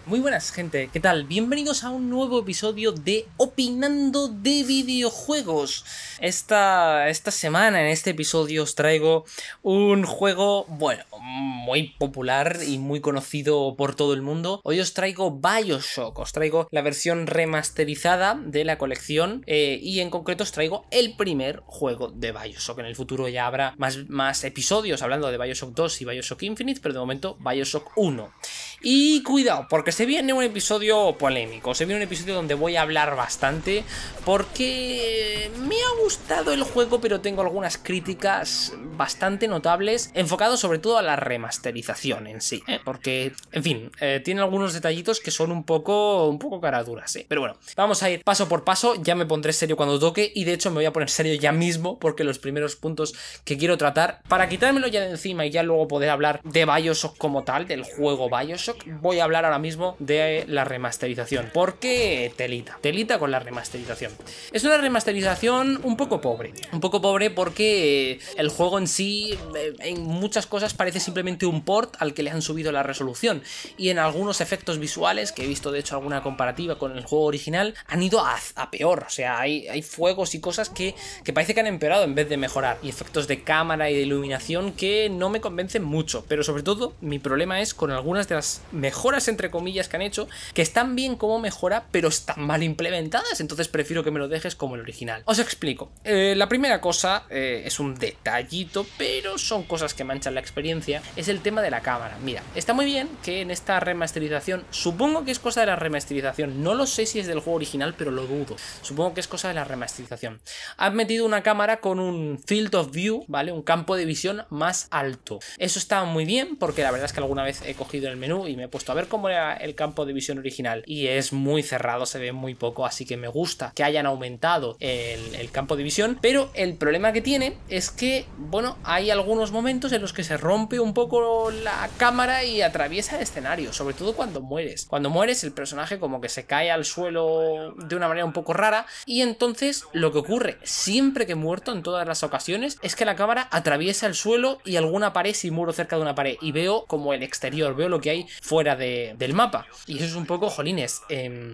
Muy buenas gente, ¿qué tal? Bienvenidos a un nuevo episodio de Opinando de Videojuegos. Esta semana en este episodio os traigo un juego, bueno, muy popular y muy conocido por todo el mundo. Hoy os traigo BioShock, os traigo la versión remasterizada de la colección y en concreto os traigo el primer juego de BioShock. En el futuro ya habrá más episodios hablando de BioShock 2 y BioShock Infinite, pero de momento BioShock 1. Y cuidado, porque se viene un episodio polémico, se viene un episodio donde voy a hablar bastante, porque me ha gustado el juego, pero tengo algunas críticas bastante notables, enfocado sobre todo a la remasterización en sí, porque, en fin, tiene algunos detallitos que son un poco caraduras, pero bueno, vamos a ir paso por paso, ya me pondré serio cuando toque, y de hecho me voy a poner serio ya mismo, porque los primeros puntos que quiero tratar, para quitármelo ya de encima y ya luego poder hablar de BioShock como tal, del juego BioShock, voy a hablar ahora mismo de la remasterización. Porque telita con la remasterización. Es una remasterización un poco pobre porque el juego en sí en muchas cosas parece simplemente un port al que le han subido la resolución, y en algunos efectos visuales, que he visto de hecho alguna comparativa con el juego original, han ido a peor. O sea, hay fuegos y cosas que parece que han empeorado en vez de mejorar, y efectos de cámara y de iluminación que no me convencen mucho, pero sobre todo mi problema es con algunas de las mejoras entre comillas que han hecho, que están bien como mejora, pero están mal implementadas, entonces prefiero que me lo dejes como el original. Os explico. La primera cosa es un detallito, pero son cosas que manchan la experiencia, es el tema de la cámara. Mira, está muy bien que en esta remasterización, supongo que es cosa de la remasterización, no lo sé si es del juego original, pero lo dudo, supongo que es cosa de la remasterización. Han metido una cámara con un field of view, ¿vale? Un campo de visión más alto. Eso está muy bien, porque la verdad es que alguna vez he cogido el menú y me he puesto a ver cómo era el campo de visión original, y es muy cerrado, se ve muy poco, así que me gusta que hayan aumentado el campo de visión, pero el problema que tiene es que, bueno, hay algunos momentos en los que se rompe un poco la cámara y atraviesa el escenario, sobre todo cuando mueres. Cuando mueres el personaje como que se cae al suelo de una manera un poco rara, y entonces lo que ocurre siempre que he muerto, en todas las ocasiones, es que la cámara atraviesa el suelo y alguna pared si muero cerca de una pared, y veo como el exterior, veo lo que hay fuera del mapa, y eso es un poco, jolines,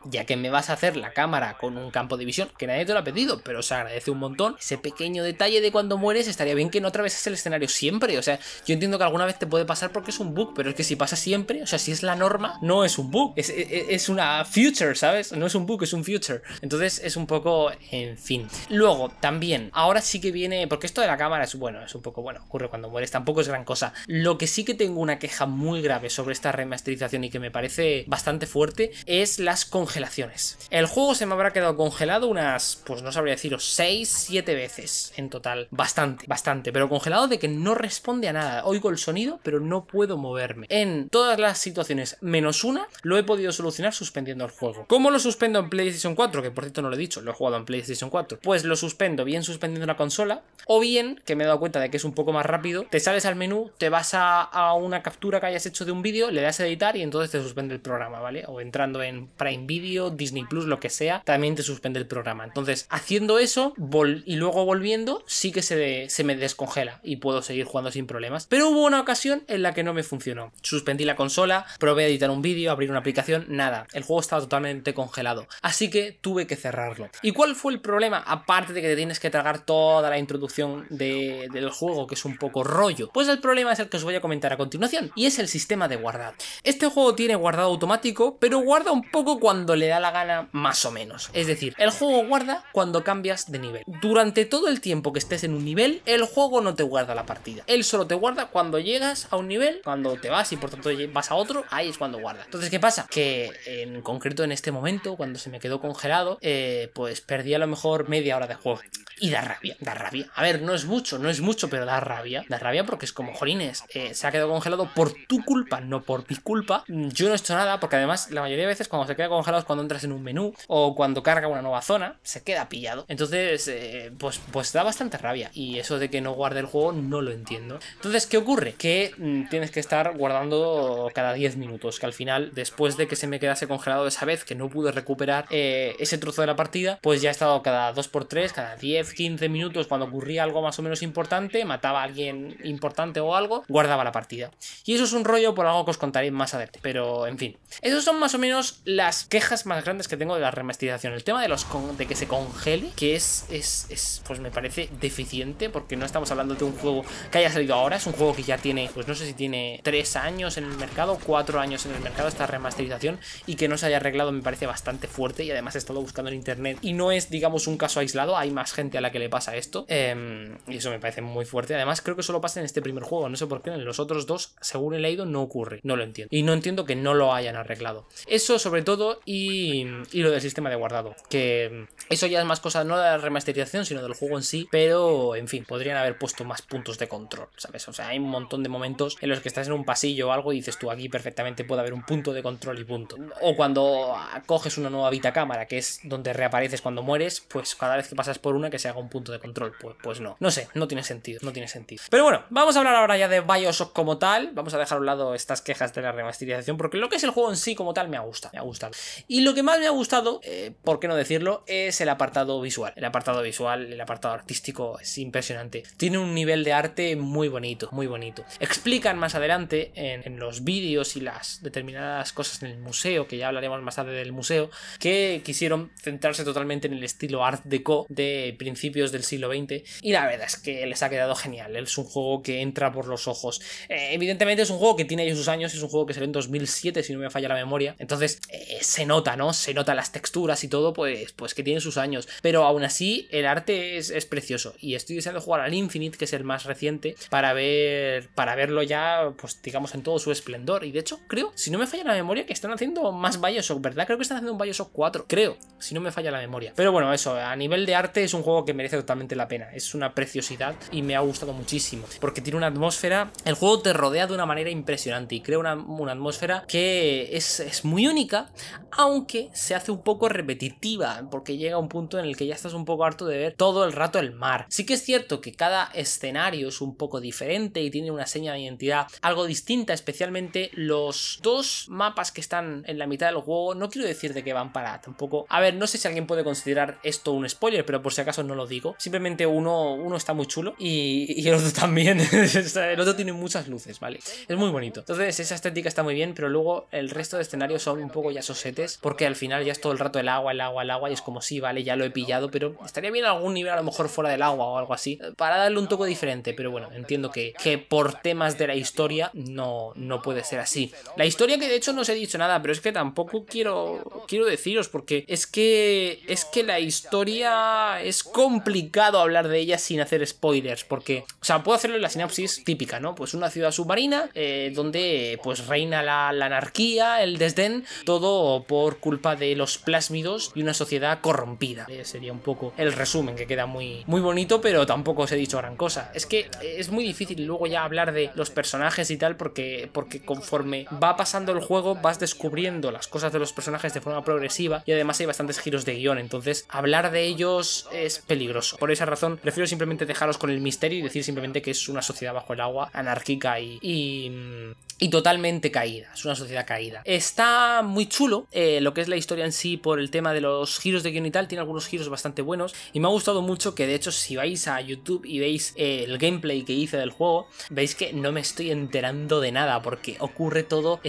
ya que me vas a hacer la cámara con un campo de visión, que nadie te lo ha pedido, pero se agradece un montón, ese pequeño detalle de cuando mueres, estaría bien que no atraveses el escenario siempre. O sea, yo entiendo que alguna vez te puede pasar porque es un bug, pero es que si pasa siempre, o sea, si es la norma, no es un bug, es una future, ¿sabes? No es un bug, es un future, entonces es un poco, en fin. Luego, también, ahora sí que viene, porque esto de la cámara es bueno, es un poco, bueno, ocurre cuando mueres, tampoco es gran cosa. Lo que sí que tengo una queja muy grave sobre esta remasterización y que me parece bastante fuerte es las congelaciones. El juego se me habrá quedado congelado unas, pues no sabría deciros, 6-7 veces en total. Bastante, pero congelado de que no responde a nada. Oigo el sonido, pero no puedo moverme. En todas las situaciones, menos una, lo he podido solucionar suspendiendo el juego. ¿Cómo lo suspendo en PlayStation 4? Que por cierto no lo he dicho, lo he jugado en PlayStation 4. Pues lo suspendo bien suspendiendo la consola, o bien, que me he dado cuenta de que es un poco más rápido, te sales al menú, te vas a una captura que hayas hecho de un vídeo, le das a editar y entonces te suspende el programa, ¿vale? O entrando en Prime Video, Disney Plus, lo que sea, también te suspende el programa. Entonces, haciendo eso y luego volviendo, sí que se me descongela y puedo seguir jugando sin problemas. Pero hubo una ocasión en la que no me funcionó. Suspendí la consola, probé a editar un vídeo, abrir una aplicación, nada. El juego estaba totalmente congelado. Así que tuve que cerrarlo. ¿Y cuál fue el problema? Aparte de que te tienes que tragar toda la introducción del juego, que es un poco rollo. Pues el problema es el que os voy a comentar a continuación, y es el sistema de guardado. Este juego tiene guardado automático, pero guarda un poco cuando le da la gana, más o menos. Es decir, el juego guarda cuando cambias de nivel. Durante todo el tiempo que estés en un nivel, el juego no te guarda la partida. Él solo te guarda cuando llegas a un nivel, cuando te vas y por tanto vas a otro, ahí es cuando guarda. Entonces, ¿qué pasa? Que en concreto en este momento, cuando se me quedó congelado, pues perdí a lo mejor media hora de juego. Y da rabia, da rabia. A ver, no es mucho, pero da rabia. Da rabia porque es como, jolines, se ha quedado congelado por tu culpa, no por mi culpa. Yo no he hecho nada, porque además la mayoría de veces cuando se queda congelado es cuando entras en un menú o cuando carga una nueva zona, se queda pillado. Entonces, pues da bastante rabia. Y eso de que no guarde el juego no lo entiendo. Entonces, ¿qué ocurre? Que tienes que estar guardando cada 10 minutos, que al final, después de que se me quedase congelado esa vez, que no pude recuperar ese trozo de la partida, pues ya he estado cada 2x3, cada 10-15 minutos, cuando ocurría algo más o menos importante, mataba a alguien importante o algo, guardaba la partida. Y eso es un rollo por algo que os contaré más adelante, pero en fin. fin, esos son más o menos las quejas más grandes que tengo de la remasterización. El tema de que se congele, que pues me parece deficiente, porque no estamos hablando de un juego que haya salido ahora, es un juego que ya tiene, pues no sé si tiene 3 años en el mercado, 4 años en el mercado esta remasterización, y que no se haya arreglado me parece bastante fuerte. Y además he estado buscando en internet y no es, digamos, un caso aislado, hay más gente a la que le pasa esto, y eso me parece muy fuerte. Además creo que solo pasa en este primer juego, no sé por qué en los otros dos, según he leído, no ocurre, no lo entiendo, y no entiendo que no lo hayan arreglado. Eso sobre todo, y lo del sistema de guardado, que eso ya es más cosa no de la remasterización sino del juego en sí, pero en fin, podrían haber puesto más puntos de control, ¿sabes? O sea, hay un montón de momentos en los que estás en un pasillo o algo y dices tú, aquí perfectamente puede haber un punto de control y punto. O cuando coges una nueva vitacámara, que es donde reapareces cuando mueres, pues cada vez que pasas por una que se haga un punto de control, pues no. No sé, no tiene sentido, no tiene sentido. Pero bueno, vamos a hablar ahora ya de BioShock como tal, vamos a dejar a un lado estas quejas de la remasterización, porque lo que es el juego en sí como tal me ha gustado. Y lo que más me ha gustado, por qué no decirlo, es el apartado visual. El apartado artístico es impresionante. Tiene un nivel de arte muy bonito, muy bonito. Explican más adelante en los vídeos y las determinadas cosas en el museo, que ya hablaremos más tarde del museo, que quisieron centrarse totalmente en el estilo Art Deco de principios del siglo XX, y la verdad es que les ha quedado genial. Es un juego que entra por los ojos. Evidentemente es un juego que tiene ya sus años, es un juego que salió en 2007 si no me falla la memoria, entonces se nota, ¿no? Se nota las texturas y todo, pues que tiene sus años, pero aún así el arte es precioso, y estoy deseando jugar al Infinite, que es el más reciente, para verlo ya, pues digamos, en todo su esplendor. Y de hecho creo, si no me falla la memoria, que están haciendo más BioShock, ¿verdad? Creo que están haciendo un BioShock 4, creo, si no me falla la memoria. Pero bueno, eso, a nivel de arte es un juego que merece totalmente la pena, es una preciosidad y me ha gustado muchísimo, porque tiene una atmósfera, el juego te rodea de una manera impresionante y crea una atmósfera que es muy única, aunque se hace un poco repetitiva, porque llega un punto en el que ya estás un poco harto de ver todo el rato el mar. Sí que es cierto que cada escenario es un poco diferente y tiene una seña de identidad algo distinta, especialmente los dos mapas que están en la mitad del juego. No quiero decir de que van para tampoco, a ver, no sé si alguien puede considerar esto un spoiler, pero por si acaso no lo digo. Simplemente uno está muy chulo y el otro también. El otro tiene muchas luces, ¿vale? Es muy bonito. Entonces esa estética está muy bien, pero luego el resto de escenarios son un poco ya sosetes, porque al final ya es todo el rato el agua, y es como si, vale, ya lo he pillado, pero estaría bien algún nivel a lo mejor fuera del agua o algo así, para darle un toque diferente. Pero bueno, entiendo que por temas de la historia no puede ser así. La historia, que de hecho no os he dicho nada, pero es que tampoco quiero deciros, porque es que la historia es complicado hablar de ella sin hacer spoilers, porque, o sea, puedo hacerlo en la sinopsis típica, ¿no? Pues una ciudad submarina donde pues reina la anarquía, el desdén, todo por culpa de los plásmidos y una sociedad corrompida. Sería un poco el resumen, que queda muy, muy bonito, pero tampoco os he dicho gran cosa. Es que es muy difícil luego ya hablar de los personajes y tal, porque conforme va pasando el juego vas descubriendo las cosas de los personajes de forma progresiva, y además hay bastantes giros de guión, entonces hablar de ellos es peligroso. Por esa razón prefiero simplemente dejaros con el misterio y decir simplemente que es una sociedad bajo el agua, anárquica y totalmente caída. Es una sociedad caída. Está muy chulo lo que es la historia en sí, por el tema de los giros de guión y tal. Tiene algunos giros bastante buenos y me ha gustado mucho, que de hecho si vais a YouTube y veis el gameplay que hice del juego, veis que no me estoy enterando de nada, porque ocurre todo,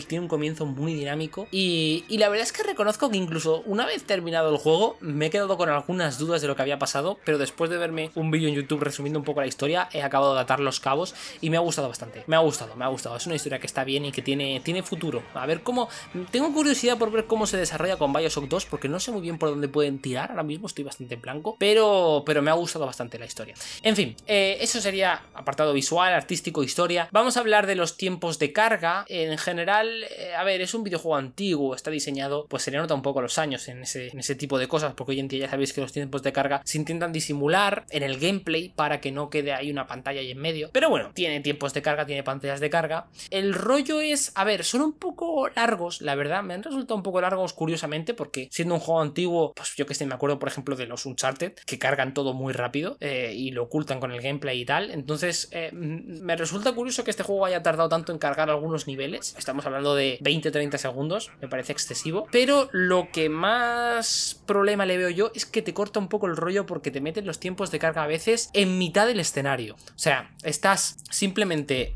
tiene un comienzo muy dinámico, y la verdad es que reconozco que incluso una vez terminado el juego me he quedado con algunas dudas de lo que había pasado, pero después de verme un vídeo en YouTube resumiendo un poco la historia, he acabado de atar los cabos y me ha gustado bastante. Me ha gustado. Es una historia que está bien y que tiene futuro. A ver cómo... Tengo curiosidad por ver cómo se desarrolla con BioShock 2, porque no sé muy bien por dónde pueden tirar. Ahora mismo estoy bastante en blanco, pero me ha gustado bastante la historia. En fin, eso sería apartado visual, artístico, historia. Vamos a hablar de los tiempos de carga. En general, a ver, es un videojuego antiguo, está diseñado, pues se le nota un poco los años en ese tipo de cosas, porque hoy en día ya sabéis que los tiempos de carga se intentan disimular en el gameplay para que no quede ahí una pantalla ahí en medio. Pero bueno, tiene tiempos de carga, tiene pantallas de carga. El rollo es, a ver, son un poco largos, la verdad, me han resultado un poco largos curiosamente, porque siendo un juego antiguo, pues yo que sé, me acuerdo por ejemplo de los Uncharted, que cargan todo muy rápido y lo ocultan con el gameplay y tal. Entonces me resulta curioso que este juego haya tardado tanto en cargar algunos niveles. Estamos hablando de 20-30 segundos, me parece excesivo, pero lo que más problema le veo yo es que te corta un poco el rollo, porque te meten los tiempos de carga a veces en mitad del escenario. O sea, estás simplemente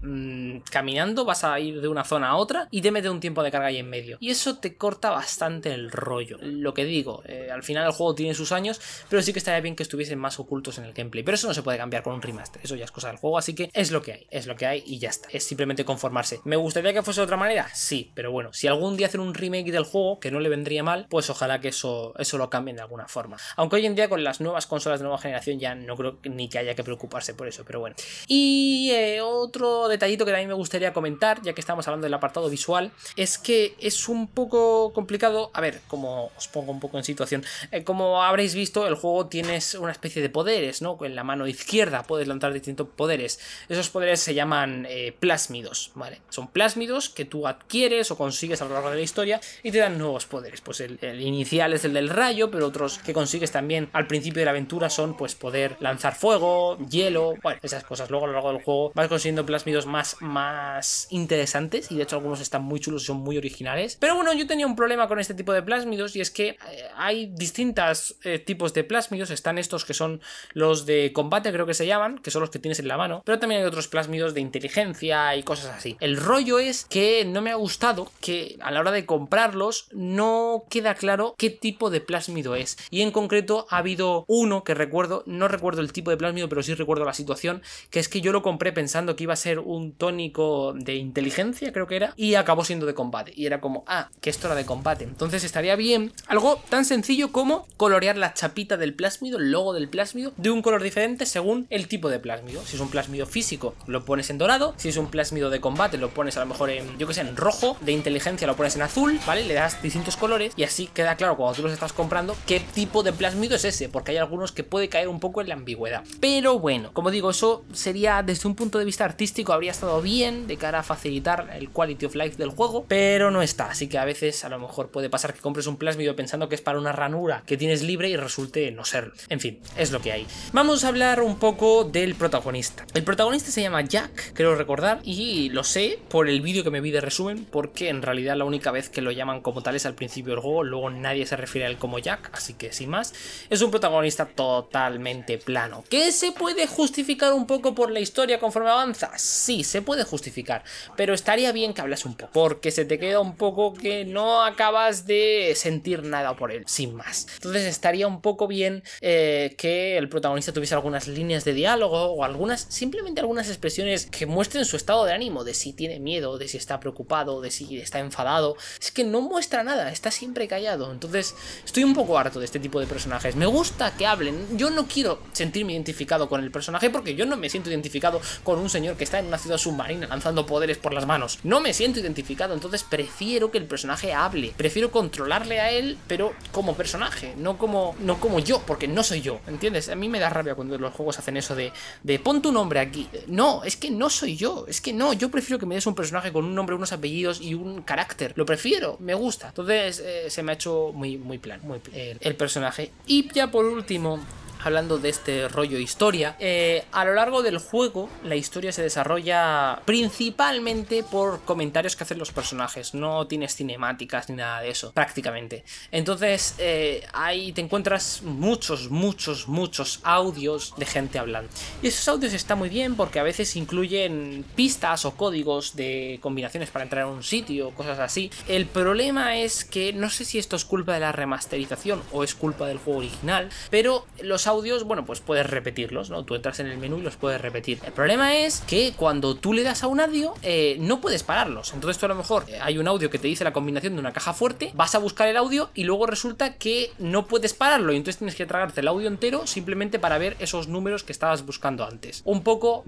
caminando, vas a ir de una zona a otra y te mete un tiempo de carga ahí en medio. Y eso te corta bastante el rollo. Lo que digo, al final el juego tiene sus años, pero sí que estaría bien que estuviesen más ocultos en el gameplay. Pero eso no se puede cambiar con un remaster, eso ya es cosa del juego, así que es lo que hay y ya está. Es simplemente conformarse. ¿Me gustaría que fuese de otra manera? Sí, pero bueno, si algún día hacen un remake del juego, que no le vendría mal, pues ojalá que eso lo cambien de alguna forma. Aunque hoy en día con las nuevas consolas de nueva generación ya no creo ni que haya que preocuparse por eso, pero bueno. Y otro detallito que también me gustaría comentar, ya que estamos hablando del apartado visual, es que es un poco complicado. A ver, como os pongo un poco en situación, como habréis visto, el juego tienes una especie de poderes, ¿no? En la mano izquierda puedes lanzar distintos poderes. Esos poderes se llaman plásmidos, ¿vale? Son plásmidos que tú adquieres o consigues a lo largo de la historia y te dan nuevos poderes. Pues el inicial es el del rayo, pero otros que consigues también al principio de la aventura son pues poder lanzar fuego, hielo, bueno, esas cosas. Luego a lo largo del juego vas consiguiendo plásmidos más interesantes y de hecho algunos están muy chulos y son muy originales. Pero bueno, yo tenía un problema con este tipo de plásmidos y es que hay distintos tipos de plásmidos. Están estos que son los de combate, creo que se llaman, que son los que tienes en la mano, pero también hay otros plásmidos de inteligencia y cosas así. El rollo es que no me ha gustado que a la hora de comprarlos no queda claro qué tipo de plásmido es, y en concreto ha habido uno que recuerdo, no recuerdo el tipo de plásmido, pero sí recuerdo la situación, que es que yo lo compré pensando que iba a ser un tónico de inteligencia, creo que era, y acabó siendo de combate, y era como, que esto era de combate. Entonces estaría bien algo tan sencillo como colorear la chapita del plásmido, el logo del plásmido, de un color diferente según el tipo de plásmido. Si es un plásmido físico, lo pones en dorado. Si es un plásmido de combate, lo pones a lo mejor en, yo que sé, en rojo. De inteligencia lo pones en azul, ¿vale? Le das distintos colores y así queda claro cuando tú los estás comprando qué tipo de plásmido es ese, porque hay algunos que puede caer un poco en la ambigüedad. Pero bueno, como digo, eso sería desde un punto de vista artístico, habría estado bien de cara a facilitar el quality of life del juego, pero no está. Así que a veces a lo mejor puede pasar que compres un plásmido pensando que es para una ranura que tienes libre y resulte no serlo. En fin, es lo que hay. Vamos a hablar un poco del protagonista. El protagonista se llama Jack, creo recordar, y lo sé por el vídeo que me vi de resumen, porque en realidad la única vez que lo llaman como tal es al principio del juego, luego nadie se refiere a él como Jack, así que sin más, es un protagonista totalmente plano. ¿Que se puede justificar un poco por la historia conforme avanza? Sí, se puede justificar, pero estaría bien que hablas un poco, porque se te queda un poco que no acabas de sentir nada por él, sin más. Entonces estaría un poco bien que el protagonista tuviese algunas líneas de diálogo o simplemente algunas expresiones que muestren su estado de ánimo, de si tiene miedo, de si está preocupado, de si está enfadado. Es que no muestra nada, está siempre callado. Entonces estoy un poco harto de este tipo de personajes. Me gusta que hablen, yo no quiero sentirme identificado con el personaje porque yo no me siento identificado con un señor que está en una ciudad submarina lanzando poderes por las manos. No me siento identificado, entonces prefiero que el personaje hable, prefiero controlarle a él, pero como personaje, no como yo, porque no soy yo, ¿entiendes? A mí me da rabia cuando los juegos hacen eso de pon tu nombre aquí. No, es que no soy yo, es que no, yo prefiero que me des un personaje con un nombre, unos apellidos y un carácter, lo prefiero, me gusta. Entonces se me ha hecho muy plan el personaje. Y ya por último, hablando de este rollo historia, a lo largo del juego la historia se desarrolla principalmente por comentarios que hacen los personajes, no tienes cinemáticas ni nada de eso, prácticamente. Entonces ahí te encuentras muchos audios de gente hablando, y esos audios están muy bien porque a veces incluyen pistas o códigos de combinaciones para entrar a un sitio, cosas así. El problema es que no sé si esto es culpa de la remasterización o es culpa del juego original, pero los audios, bueno, pues puedes repetirlos, ¿no? Tú entras en el menú y los puedes repetir. El problema es que cuando tú le das a un audio, no puedes pararlos. Entonces tú a lo mejor hay un audio que te dice la combinación de una caja fuerte, vas a buscar el audio y luego resulta que no puedes pararlo y entonces tienes que tragarte el audio entero simplemente para ver esos números que estabas buscando antes. Un poco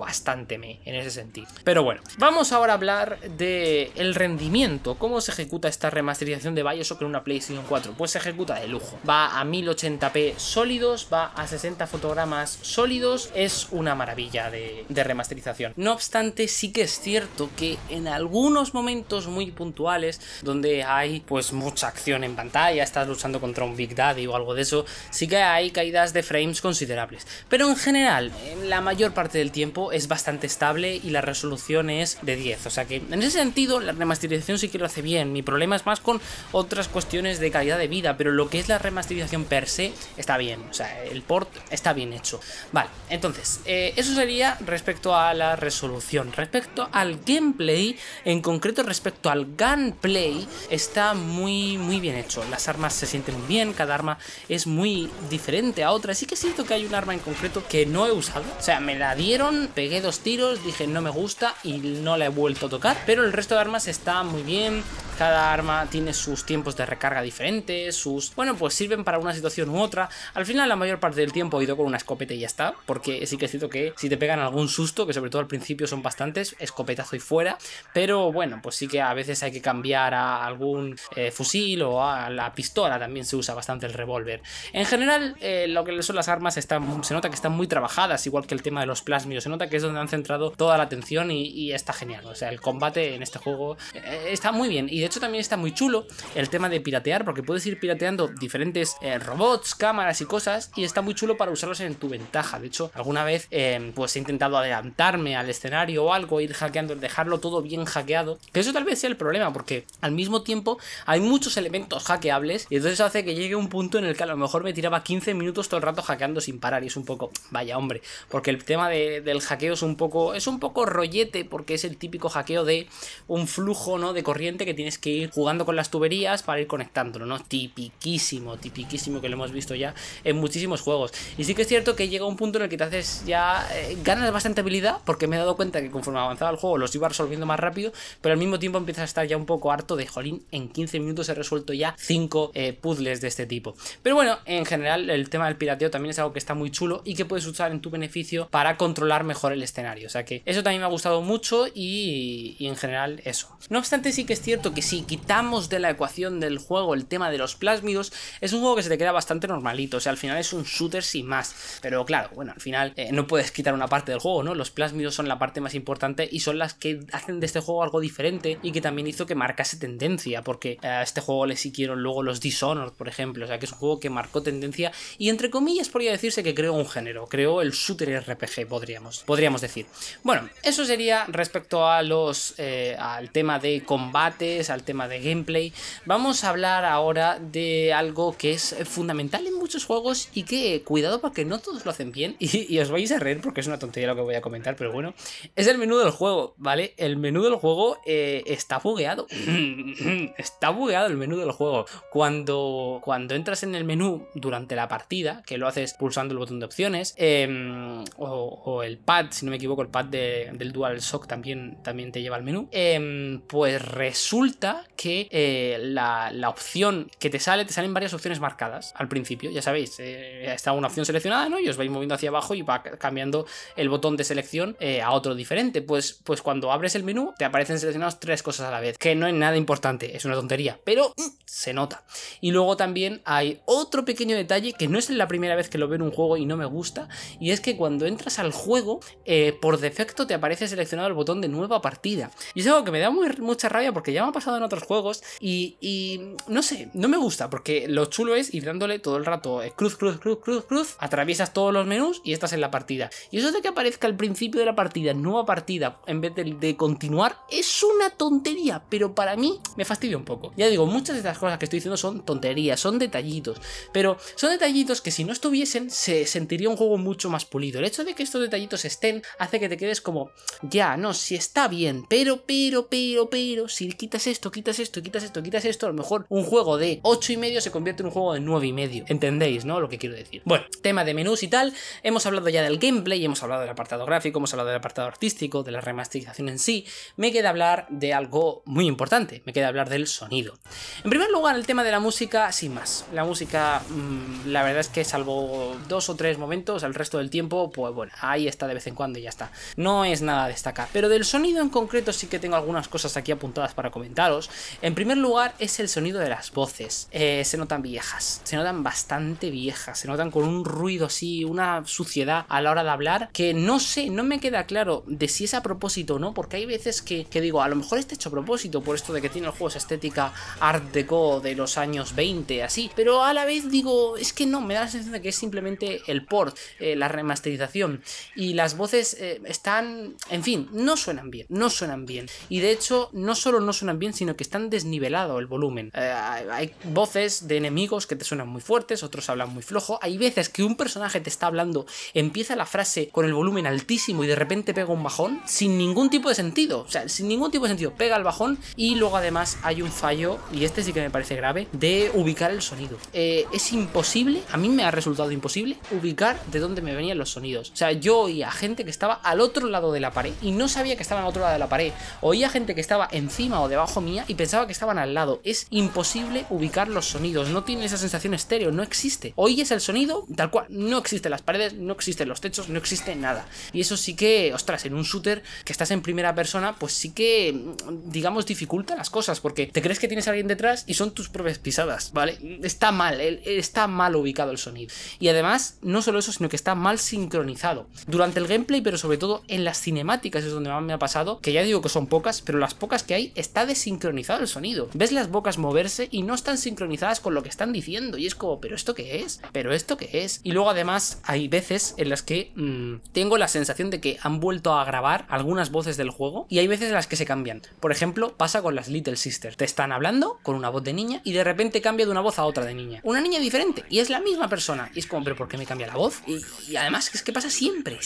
bastante en ese sentido. Pero bueno, vamos ahora a hablar de el rendimiento. ¿Cómo se ejecuta esta remasterización de BioShock en una PlayStation 4? Pues se ejecuta de lujo. Va a 1080p sólidos, va a 60 fotogramas sólidos, es una maravilla de remasterización. No obstante, sí que es cierto que en algunos momentos muy puntuales, donde hay pues mucha acción en pantalla, estás luchando contra un Big Daddy o algo de eso, sí que hay caídas de frames considerables. Pero en general, la mayor parte del tiempo es bastante estable y la resolución es de 10. O sea que en ese sentido la remasterización sí que lo hace bien. Mi problema es más con otras cuestiones de calidad de vida, pero lo que es la remasterización per se está bien. O sea, el port está bien hecho. Vale, entonces, eso sería respecto a la resolución. Respecto al gameplay, en concreto respecto al gunplay, está muy bien hecho. Las armas se sienten muy bien, cada arma es muy diferente a otra. Sí que es cierto que hay un arma en concreto que no he usado, o sea, me la dieron, pegué 2 tiros, dije no me gusta y no la he vuelto a tocar, pero el resto de armas está muy bien. Cada arma tiene sus tiempos de recarga diferentes, bueno, pues sirven para una situación u otra. Al final la mayor parte del tiempo he ido con una escopeta y ya está, porque sí que es cierto que si te pegan algún susto, que sobre todo al principio son bastantes, escopetazo y fuera, pero bueno, pues sí que a veces hay que cambiar a algún fusil o a la pistola, también se usa bastante el revólver. En general, lo que son las armas se nota que están muy trabajadas, igual que el tema de los plásmidos, se nota que es donde han centrado toda la atención y está genial. O sea, el combate en este juego está muy bien, y de hecho también está muy chulo el tema de piratear, porque puedes ir pirateando diferentes robots, cámaras y cosas, y está muy chulo para usarlos en tu ventaja. De hecho, alguna vez pues he intentado adelantarme al escenario o algo, ir hackeando, dejarlo todo bien hackeado, que eso tal vez sea el problema, porque al mismo tiempo hay muchos elementos hackeables, y entonces hace que llegue un punto en el que a lo mejor me tiraba 15 minutos todo el rato hackeando sin parar, y es un poco, vaya hombre, porque el tema del hackeo es un poco rollete, porque es el típico hackeo de un flujo, ¿no?, de corriente que tienes que ir jugando con las tuberías para ir conectándolo, ¿no? Tipiquísimo, que lo hemos visto ya en muchísimos juegos. Y sí que es cierto que llega un punto en el que te haces ya ganas bastante habilidad, porque me he dado cuenta que conforme avanzaba el juego los iba resolviendo más rápido, pero al mismo tiempo empiezas a estar ya un poco harto de, jolín, en 15 minutos he resuelto ya 5 puzzles de este tipo. Pero bueno, en general el tema del pirateo también es algo que está muy chulo y que puedes usar en tu beneficio para controlar mejor el escenario. O sea que eso también me ha gustado mucho y en general eso. No obstante, sí que es cierto que si quitamos de la ecuación del juego el tema de los plásmidos, es un juego que se te queda bastante normalito. O sea, al final es un shooter sin más. Pero claro, bueno, al final no puedes quitar una parte del juego, ¿no? Los plásmidos son la parte más importante y son las que hacen de este juego algo diferente y que también hizo que marcase tendencia, porque a este juego le siguieron luego los Dishonored, por ejemplo. O sea, que es un juego que marcó tendencia y, entre comillas, podría decirse que creó un género, creó el shooter RPG, podríamos decir. Bueno, eso sería respecto a al tema de combates, al tema de gameplay. Vamos a hablar ahora de algo que es fundamental en muchos juegos y que, cuidado, porque no todos lo hacen bien y os vais a reír porque es una tontería lo que voy a comentar, pero bueno, es el menú del juego, ¿vale? El menú del juego está bugueado. Está bugueado el menú del juego. Cuando entras en el menú durante la partida, que lo haces pulsando el botón de opciones, o el pad, si no me equivoco, el pad del DualShock también te lleva al menú, pues resulta que la opción que te salen varias opciones marcadas al principio, ya sabéis, está una opción seleccionada, ¿no? Y os vais moviendo hacia abajo y va cambiando el botón de selección a otro diferente. Pues cuando abres el menú te aparecen seleccionados 3 cosas a la vez, que no es nada importante, es una tontería, pero se nota. Y luego también hay otro pequeño detalle que no es la primera vez que lo veo en un juego y no me gusta, y es que cuando entras al juego, por defecto te aparece seleccionado el botón de nueva partida. Y es algo que me da mucha rabia porque ya me ha pasado en otros juegos y no sé, no me gusta, porque lo chulo es ir dándole todo el rato cruz, atraviesas todos los menús y estás en la partida. Y eso de que aparezca al principio de la partida, nueva partida, en vez de continuar, es una tontería, pero para mí me fastidia un poco. Ya digo, muchas de estas cosas que estoy diciendo son tonterías, son detallitos, pero son detallitos que si no estuviesen se sentiría un juego mucho más pulido. El hecho de que estos detallitos estén hace que te quedes como, ya, no, si está bien, pero, si quitas esto, a lo mejor un juego de 8,5 se convierte en un juego de 9,5. ¿Entendéis, no? Lo que quiero decir. Bueno, tema de menús y tal, hemos hablado ya del gameplay, hemos hablado del apartado gráfico, hemos hablado del apartado artístico, de la remasterización en sí. Me queda hablar de algo muy importante, me queda hablar del sonido. En primer lugar, el tema de la música, sin más. La música, la verdad es que salvo 2 o 3 momentos, el resto del tiempo, pues bueno, ahí está de vez en cuando y ya está. No es nada a destacar. Pero del sonido en concreto sí que tengo algunas cosas aquí apuntadas para comentaros. En primer lugar, es el sonido de las voces. Se notan viejas, se notan bastante viejas, se notan con un ruido así, una suciedad a la hora de hablar, que no sé, no me queda claro de si es a propósito o no, porque hay veces que digo, a lo mejor está hecho a propósito, por esto de que tiene el juego esa estética art deco juego de los años 20, así, pero a la vez digo, es que no, me da la sensación de que es simplemente el port, la remasterización, y las voces están, en fin, no suenan bien, y de hecho no solo no suenan bien, sino que están desnivelado el volumen. Hay voces de enemigos que te suenan muy fuertes, otros hablan muy flojo, hay veces que un personaje te está hablando, empieza la frase con el volumen altísimo y de repente pega un bajón sin ningún tipo de sentido, o sea, sin ningún tipo de sentido, pega el bajón. Y luego además hay un fallo, y este sí que me parece grave, de ubicar el sonido. Es imposible, a mí me ha resultado imposible ubicar de dónde me venían los sonidos. O sea, yo oía gente que estaba al otro lado de la pared y no sabía que estaban al otro lado de la pared, oía gente que estaba encima o debajo mía y pensaba que estaban al lado. Es imposible ubicar los sonidos, no tiene esa sensación estéreo, no existe. Oyes el sonido tal cual, no existen las paredes, no existen los techos, no existe nada. Y eso sí que, ostras, en un shooter que estás en primera persona, pues sí que, digamos, dificulta las cosas, porque te crees que tienes a alguien detrás y son tus propias pisadas, ¿vale? Está mal ubicado el sonido. Y además, no solo eso, sino que está mal sincronizado. Durante el gameplay, pero sobre todo en las cinemáticas es donde más me ha pasado, que ya digo que son pocas, pero las pocas que hay está desincronizado el sonido. Ves las bocas moverse y no están sincronizadas con lo que están diciendo, y es como, ¿pero esto qué es? ¿Pero esto qué es? Y luego además hay veces en las que tengo la sensación de que han vuelto a grabar algunas voces del juego, y hay veces en las que se cambian. Por ejemplo, pasa con las Little Sisters. Te están hablando con una voz de niña y de repente cambia de una voz a otra de niña. Una niña diferente y es la misma persona. Y es como, ¿pero por qué me cambia la voz? Y además es que pasa siempre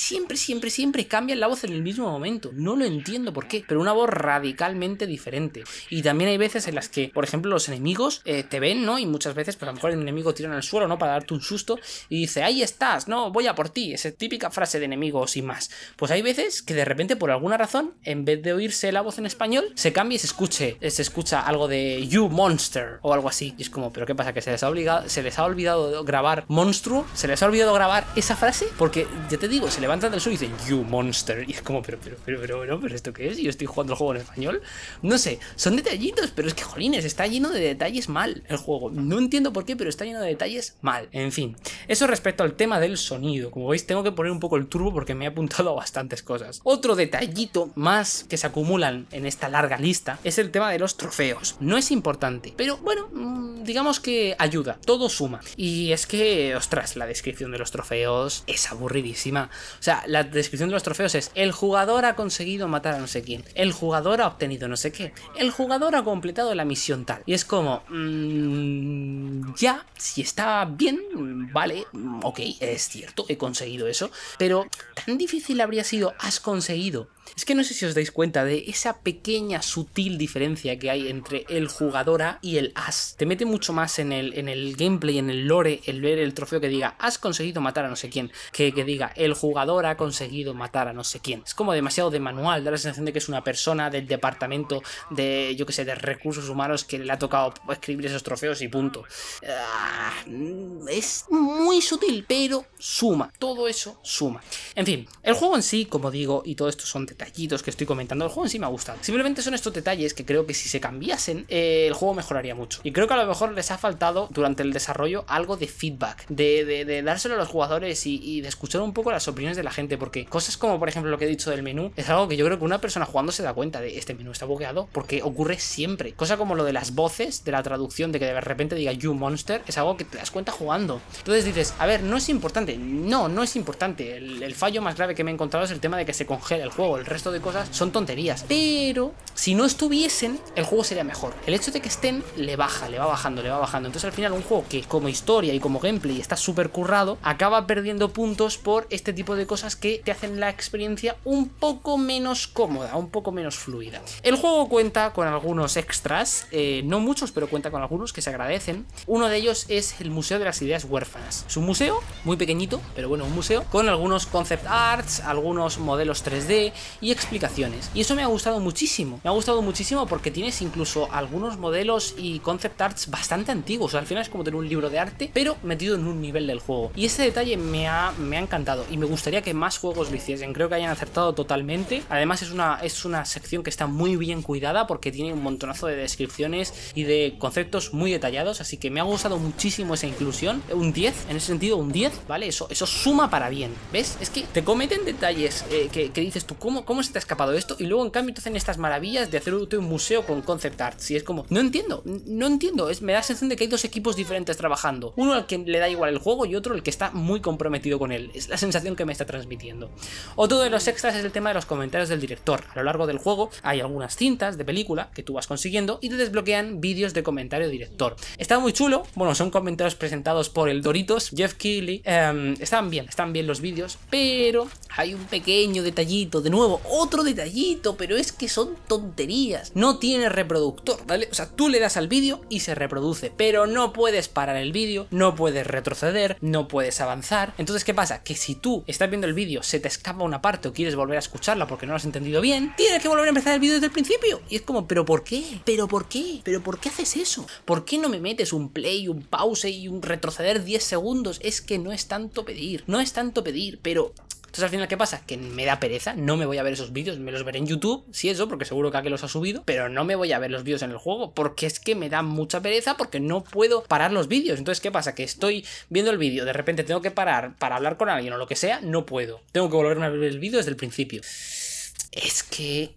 cambian la voz en el mismo momento. No lo entiendo por qué, pero una voz radicalmente diferente. Y también hay veces en las que, por ejemplo, los enemigos te ven, ¿no? Y muchas veces, pues a lo mejor el enemigo tira al suelo, ¿no? Para darte un susto y dice, ahí estás, no, voy a por ti. Esa típica frase de enemigos sin más. Pues hay veces que de repente, por alguna razón, en vez de oírse la voz en español, se cambia y se escucha algo de You Monster o algo así. Y es como, ¿pero qué pasa? ¿Que se les ha olvidado grabar monstruo? ¿Se les ha olvidado grabar esa frase? Porque, ya te digo, se levantan del suelo y dicen You Monster. Y es como, pero ¿esto qué es? ¿Yo estoy jugando el juego en español? No sé, son detallitos, pero es que, jolines, está lleno de detalles mal el juego. No entiendo por qué, pero está lleno de detalles mal. En fin, eso respecto al tema del sonido. Como veis, tengo que poner un poco el turbo porque me he apuntado a bastantes cosas. Otro detallito más que se acumulan en esta larga lista es el tema de los trofeos. No es importante, pero bueno, digamos que ayuda, todo suma. Y es que, ostras, la descripción de los trofeos es aburridísima. O sea, la descripción de los trofeos es: el jugador ha conseguido matar a no sé quién, el jugador ha obtenido no sé qué, el jugador ha completado la misión tal. Y es como, ya, si está bien, vale, ok, es cierto, he conseguido eso, pero tan difícil habría sido has conseguido. Es que no sé si os dais cuenta de esa pequeña sutil diferencia que hay entre el jugador A y el as. Te mete mucho más en el gameplay, en el lore, el ver el trofeo que diga has conseguido matar a no sé quién, que diga el jugador ha conseguido matar a no sé quién. Es como demasiado de manual, da la sensación de que es una persona del departamento de, yo que sé, de recursos humanos que le ha tocado escribir esos trofeos y punto. Es muy sutil, pero suma, todo eso suma. En fin, el juego en sí, como digo, y todo esto son detallitos que estoy comentando, el juego en sí me ha gustado. Simplemente son estos detalles que creo que si se cambiasen, el juego mejoraría mucho. Y creo que a lo mejor les ha faltado durante el desarrollo algo de feedback, de dárselo a los jugadores y de escuchar un poco las opiniones de la gente, porque cosas como por ejemplo lo que he dicho del menú es algo que yo creo que una persona jugando se da cuenta de este menú está bugueado, porque ocurre siempre. Cosa como lo de las voces, de la traducción, de que de repente diga You Monster, es algo que te das cuenta jugando. Entonces dices, a ver, no es importante. No es importante. El fallo más grave que me he encontrado es el tema de que se congela el juego. El resto de cosas son tonterías, pero si no estuviesen, el juego sería mejor. El hecho de que estén le va bajando. Entonces al final un juego que como historia y como gameplay está súper currado, acaba perdiendo puntos por este tipo de cosas que te hacen la experiencia un poco menos cómoda, un poco menos fluida. El juego cuenta con algunos extras, no muchos, pero cuenta con algunos que se agradecen. Uno de ellos es el Museo de las Ideas Huérfanas. Es un museo muy pequeñito, pero bueno, un museo con algunos concept arts, algunos modelos 3D y explicaciones. Y eso me ha gustado muchísimo. Me ha gustado muchísimo porque tienes incluso algunos modelos y concept arts bastante antiguos. O sea, al final es como tener un libro de arte, pero metido en un nivel del juego. Y ese detalle me ha encantado y me gustaría que más juegos lo hiciesen. Creo que hayan acertado totalmente. Además es una sección que está muy bien cuidada porque tiene un montonazo de descripciones y de conceptos muy detallados, así que me ha gustado muchísimo esa inclusión. Un 10, en ese sentido, un 10, ¿vale? Eso suma para bien, ¿ves? Es que te cometen detalles que dices tú, ¿cómo ¿Cómo se te ha escapado esto? Y luego en cambio te hacen estas maravillas de hacer un museo con concept arts. Y es como, no entiendo. Me da la sensación de que hay dos equipos diferentes trabajando. Uno al que le da igual el juego y otro el que está muy comprometido con él. Es la sensación que me está transmitiendo. Otro de los extras es el tema de los comentarios del director. A lo largo del juego hay algunas cintas de película que tú vas consiguiendo y te desbloquean vídeos de comentario director. Está muy chulo. Bueno, son comentarios presentados por el Doritos, Jeff Keighley. Están bien los vídeos, pero hay un pequeño detallito. De nuevo, otro detallito, pero es que son tonterías. No tiene reproductor, ¿vale? O sea, tú le das al vídeo y se reproduce, pero no puedes parar el vídeo, no puedes retroceder, no puedes avanzar. Entonces, ¿qué pasa? Que si tú estás viendo el vídeo, se te escapa una parte o quieres volver a escucharla porque no lo has entendido bien, tienes que volver a empezar el vídeo desde el principio. Y es como, ¿pero por qué? ¿Pero por qué? ¿Pero por qué haces eso? ¿Por qué no me metes un play, un pause y un retroceder 10 segundos? Es que no es tanto pedir, pero... Entonces al final, ¿qué pasa? Que me da pereza, no me voy a ver esos vídeos, me los veré en YouTube, si eso, porque seguro que aquí los ha subido, pero no me voy a ver los vídeos en el juego, porque es que me da mucha pereza, porque no puedo parar los vídeos. Entonces, ¿qué pasa? Que estoy viendo el vídeo, de repente tengo que parar para hablar con alguien o lo que sea, no puedo. Tengo que volverme a ver el vídeo desde el principio. Es que...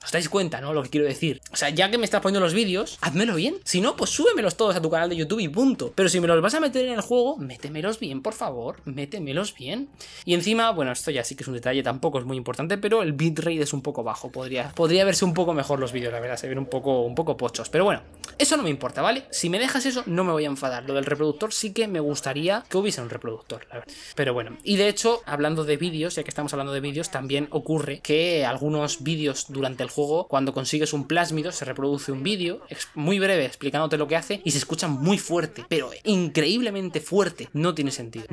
¿Os dais cuenta, no? Lo que quiero decir. O sea, ya que me estás poniendo los vídeos, házmelo bien. Si no, pues súbemelos todos a tu canal de YouTube y punto. Pero si me los vas a meter en el juego, métemelos bien, por favor. Métemelos bien. Y encima, bueno, esto ya sí que es un detalle, tampoco es muy importante, pero el bitrate es un poco bajo. Podría verse un poco mejor los vídeos, la verdad. Se ven un poco pochos. Pero bueno, eso no me importa, ¿vale? Si me dejas eso, no me voy a enfadar. Lo del reproductor sí que me gustaría que hubiese un reproductor, la verdad. Pero bueno, y de hecho, hablando de vídeos, ya que estamos hablando de vídeos, también ocurre que algunos vídeos durante el juego, cuando consigues un plásmido, se reproduce un vídeo muy breve explicándote lo que hace y se escucha muy fuerte, pero increíblemente fuerte. No tiene sentido.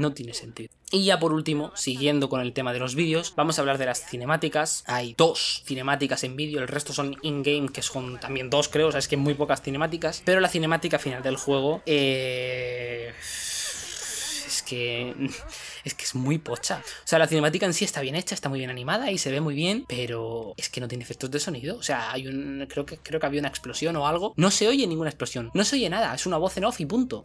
Y ya por último, siguiendo con el tema de los vídeos, vamos a hablar de las cinemáticas. Hay 2 cinemáticas en vídeo, el resto son in-game, que son también 2 creo, o sea, es que muy pocas cinemáticas, pero la cinemática final del juego es que es muy pocha. O sea, la cinemática en sí está bien hecha, está muy bien animada y se ve muy bien, pero es que no tiene efectos de sonido. O sea, creo que había una explosión o algo. No se oye ninguna explosión, no se oye nada, es una voz en off y punto.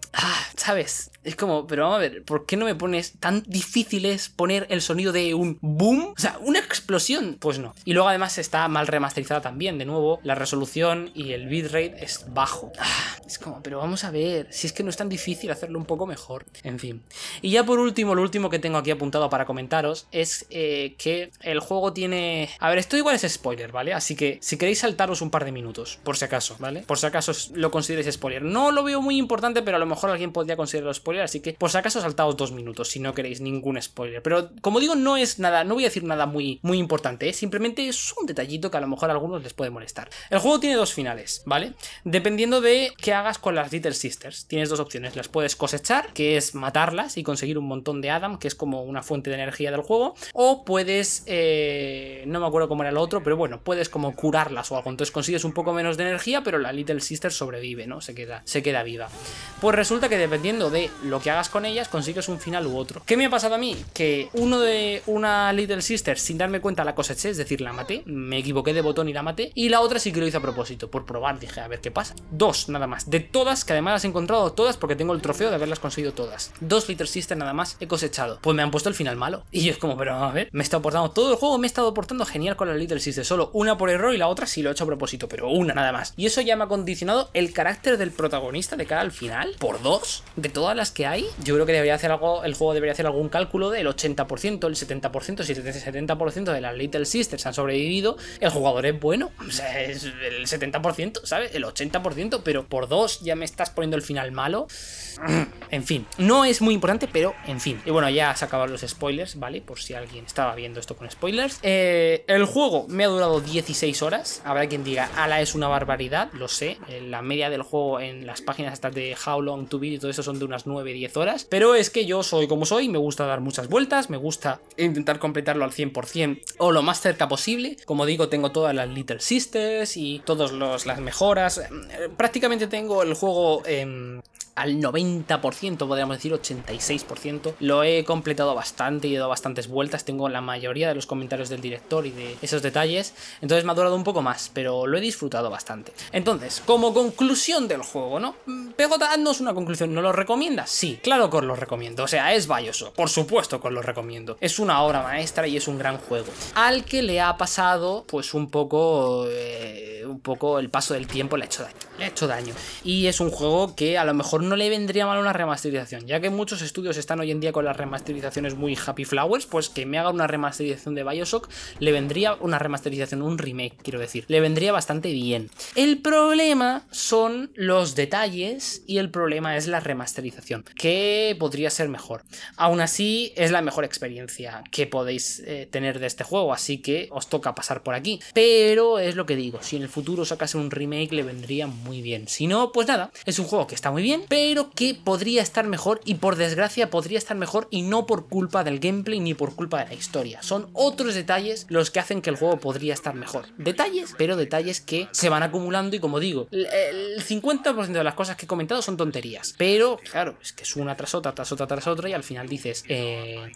¿Sabes? Es como, pero vamos a ver, ¿por qué no me pones tan difícil es poner el sonido de un boom? O sea, una explosión. Pues no. Y luego además está mal remasterizada también. De nuevo, la resolución y el bitrate es bajo. Es como, pero vamos a ver, si es que no es tan difícil hacerlo un poco mejor. En fin. Y ya por último, lo último que tengo aquí apuntado para comentaros es que el juego tiene... A ver, esto igual es spoiler, ¿vale? Así que si queréis saltaros un par de minutos, por si acaso, ¿vale? Por si acaso lo consideréis spoiler. No lo veo muy importante, pero a lo mejor alguien podría considerarlo spoiler, así que por si acaso saltaos 2 minutos si no queréis ningún spoiler. Pero como digo, no es nada, no voy a decir nada muy importante, ¿eh? Simplemente es un detallito que a lo mejor a algunos les puede molestar. El juego tiene 2 finales, ¿vale? Dependiendo de qué hagas con las Little Sisters, tienes 2 opciones. Las puedes cosechar, que es matarlas y conseguir un montón de Adam, que es como una fuente de energía del juego, o puedes, no me acuerdo cómo era lo otro, pero bueno, puedes como curarlas o algo, entonces consigues un poco menos de energía, pero la Little Sister sobrevive, ¿no? Se queda viva. Pues resulta que dependiendo de lo que hagas con ellas, consigues un final u otro. ¿Qué me ha pasado a mí? Que una Little Sister, sin darme cuenta, la coseché, es decir, la maté, me equivoqué de botón y la maté, y la otra sí que lo hice a propósito, por probar, dije, a ver qué pasa. 2 nada más, de todas, que además las he encontrado todas porque tengo el trofeo de haberlas conseguido todas. 2 Little Sister nada más he cosechado. Pues me han puesto el final malo. Y yo es como, pero a ver, me he estado portando todo el juego, me he estado portando genial con la Little Sister. Solo una por error y la otra sí lo he hecho a propósito, pero una nada más. Y eso ya me ha condicionado el carácter del protagonista de cara al final. Por 2 de todas las que hay. Yo creo que debería hacer algo, el juego debería hacer algún cálculo del 80%, el 70%, si el 70% de las Little Sisters han sobrevivido, el jugador es bueno. O sea, es el 70%, ¿sabes? El 80%, pero por 2 ya me estás poniendo el final malo. En fin, no es muy importante, pero en fin. Y bueno, ya se acabaron los spoilers, ¿vale? Por si alguien estaba viendo esto con spoilers. El juego me ha durado 16 horas. Habrá quien diga, ala, es una barbaridad, lo sé. La media del juego en las páginas estas de How Long to Beat y todo eso son de unas 9-10 horas. Pero es que yo soy como soy, me gusta dar muchas vueltas, me gusta intentar completarlo al 100% o lo más cerca posible. Como digo, tengo todas las Little Sisters y todas las mejoras. Prácticamente tengo el juego al 90%, podríamos decir 86%. Lo he completado bastante y he dado bastantes vueltas. Tengo la mayoría de los comentarios del director y de esos detalles. Entonces me ha durado un poco más, pero lo he disfrutado bastante. Entonces, como conclusión del juego, ¿no? PJ, haznos una conclusión. ¿No lo recomiendas? Sí, claro que os lo recomiendo. O sea, es BioShock. Por supuesto que os lo recomiendo. Es una obra maestra y es un gran juego. Al que le ha pasado, pues un poco el paso del tiempo le ha hecho daño. Le ha hecho daño. Y es un juego que a lo mejor no le vendría mal una remasterización. Ya que muchos estudios están hoy en día con las remasterizaciones muy happy flowers, pues que me haga una remasterización de BioShock le vendría una remasterización, un remake, quiero decir. Le vendría bastante bien. El problema son los detalles y el problema es la remasterización, que podría ser mejor. Aún así, es la mejor experiencia que podéis tener de este juego, así que os toca pasar por aquí. Pero es lo que digo, si en el futuro sacase un remake le vendría muy bien. Si no, pues nada, es un juego que está muy bien, pero que podría estar mejor y por desgracia podría estar mejor y no por culpa del gameplay ni por culpa de la historia. Son otros detalles los que hacen que el juego podría estar mejor. Detalles, pero detalles que se van acumulando y como digo, el 50% de las cosas que he comentado son tonterías. Pero claro, es que es una tras otra, tras otra, tras otra y al final dices,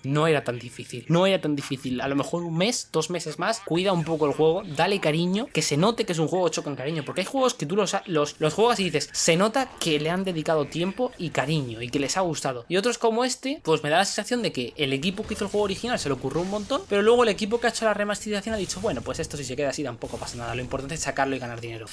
no era tan difícil. No era tan difícil. A lo mejor un mes, 2 meses más, cuida un poco el juego, dale cariño, que se note que es un juego hecho con cariño. Porque hay juegos que tú los juegas y dices, se nota que le han dedicado tiempo y cariño y que les ha gustado. Y otros como este, pues me da la sensación de que el equipo que hizo el juego original se le ocurrió un montón, pero luego el equipo que ha hecho la remasterización ha dicho, bueno, pues esto si se queda así tampoco pasa nada, lo importante es sacarlo y ganar dinero.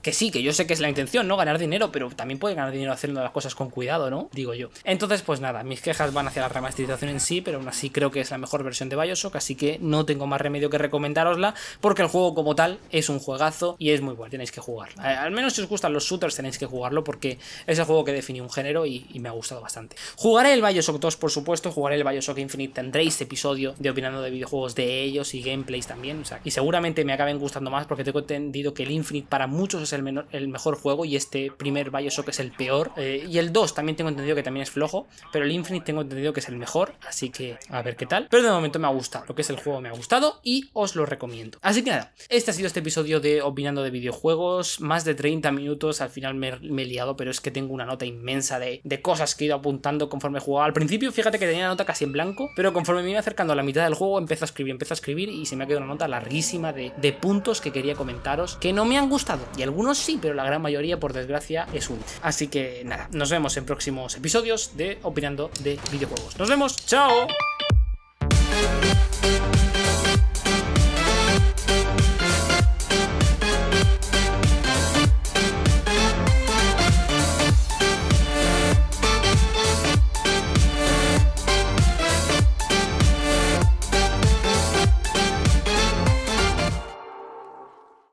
Que sí, que yo sé que es la intención, ¿no? Ganar dinero, pero también puede ganar dinero haciendo las cosas con cuidado, ¿no? Digo yo. Entonces, pues nada, mis quejas van hacia la remasterización en sí, pero aún así creo que es la mejor versión de BioShock, así que no tengo más remedio que recomendárosla, porque el juego como tal es un juegazo y es muy bueno, tenéis que jugarlo. Al menos si os gustan los shooters tenéis que jugarlo, porque es el juego que define un género y me ha gustado bastante. Jugaré el BioShock 2, por supuesto, jugaré el BioShock Infinite, tendréis episodio de opinando de videojuegos de ellos y gameplays también, o sea, y seguramente me acaben gustando más, porque tengo entendido que el Infinite para muchos es el mejor juego y este primer BioShock es el peor, y el 2 también tengo entendido que también es flojo, pero el Infinite tengo entendido que es el mejor, así que a ver qué tal. Pero de momento me ha gustado, lo que es el juego me ha gustado y os lo recomiendo. Así que nada, este ha sido este episodio de opinando de videojuegos, más de 30 minutos, al final me he liado, pero es que tengo una nota inmensa de cosas que he ido apuntando conforme jugaba. Al principio fíjate que tenía la nota casi en blanco, pero conforme me iba acercando a la mitad del juego empecé a escribir y se me ha quedado una nota larguísima de puntos que quería comentaros, que no me han gustado, y algunos sí, pero la gran mayoría por desgracia es un. Así que nada, nos vemos en próximos episodios de opinando de videojuegos. Nos vemos, chao.